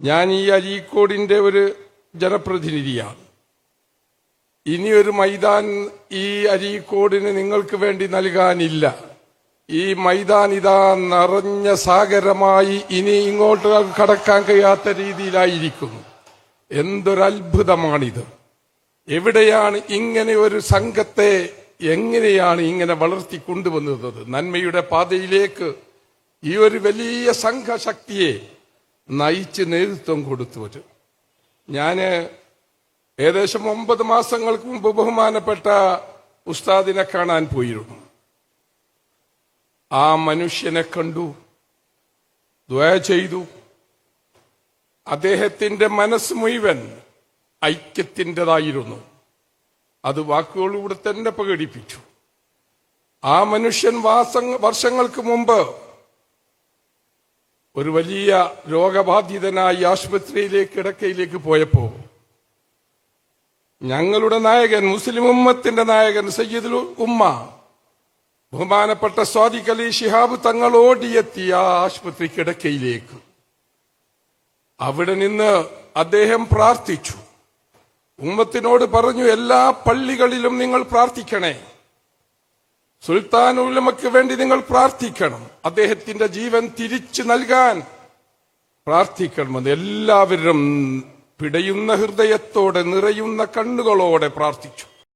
ഞാൻ ഈ അരീക്കോടിന്റെ ഒരു ജനപ്രതിനിധിയാണ്. ഇനിയൊരു മൈതാൻ ഈ അരീക്കോടിന് നിങ്ങൾക്ക് വേണ്ടി നൽകാനില്ല. ഈ മൈതാൻ ഇതാ നിറഞ്ഞ സാഗരമായി ഇനി ഇങ്ങോട്ട് കടക്കാൻ കഴിയാത്ത രീതിയിലായിരിക്കുന്നു. എന്തൊരത്ഭുതമാണിത്! എവിടെയാണ് ഇങ്ങനെ ഒരു സംഘത്തെ എങ്ങനെയാണ് ഇങ്ങനെ വളർത്തിക്കൊണ്ടുവന്നത്? നന്മയുടെ പാതയിലേക്ക് ഈ ഒരു വലിയ സംഘശക്തിയെ നയിച്ച് നേതൃത്വം കൊടുത്തവര്. ഞാന് ഏകദേശം 9 മാസങ്ങൾക്ക് മുമ്പ് ബഹുമാനപ്പെട്ട ഉസ്താദിനെ കാണാൻ പോയിരുന്നു. ആ മനുഷ്യനെ കണ്ടു, ദുആ ചെയ്തു. അദ്ദേഹത്തിന്റെ മനസ്സ് മുഴുവൻ ഐക്യത്തിൻ്റെതായിരുന്നു. അത് വാക്കുകളിലൂടെ തന്നെ പ്രകടിപ്പിച്ചു. ആ മനുഷ്യൻ വർഷങ്ങൾക്ക് മുമ്പ് ഒരു വലിയ രോഗബാധിതനായി ആശുപത്രിയിലേക്ക് കിടക്കയിലേക്ക് പോയപ്പോ ഞങ്ങളുടെ നായകൻ, മുസ്ലിം ഉമ്മത്തിന്റെ നായകൻ സയ്യിദുൽ ഉമ്മ ബഹുമാനപ്പെട്ട സ്വാദിഖ് അലി ശിഹാബ് തങ്ങൾ ഓടിയെത്തിയ ആശുപത്രി കിടക്കയിലേക്ക്. അവിടെ നിന്ന് അദ്ദേഹം പ്രാർത്ഥിച്ചു. ഉമ്മത്തിനോട് പറഞ്ഞു, എല്ലാ പള്ളികളിലും നിങ്ങൾ പ്രാർത്ഥിക്കണേ, സുൽത്താൻ ഉലമയ്ക്ക് വേണ്ടി നിങ്ങൾ പ്രാർത്ഥിക്കണം, അദ്ദേഹത്തിന്റെ ജീവൻ തിരിച്ചു നൽകാൻ പ്രാർത്ഥിക്കണമെന്ന് എല്ലാവരും പിടയുന്ന ഹൃദയത്തോടെ, നിറയുന്ന കണ്ണുകളോടെ പ്രാർത്ഥിച്ചു.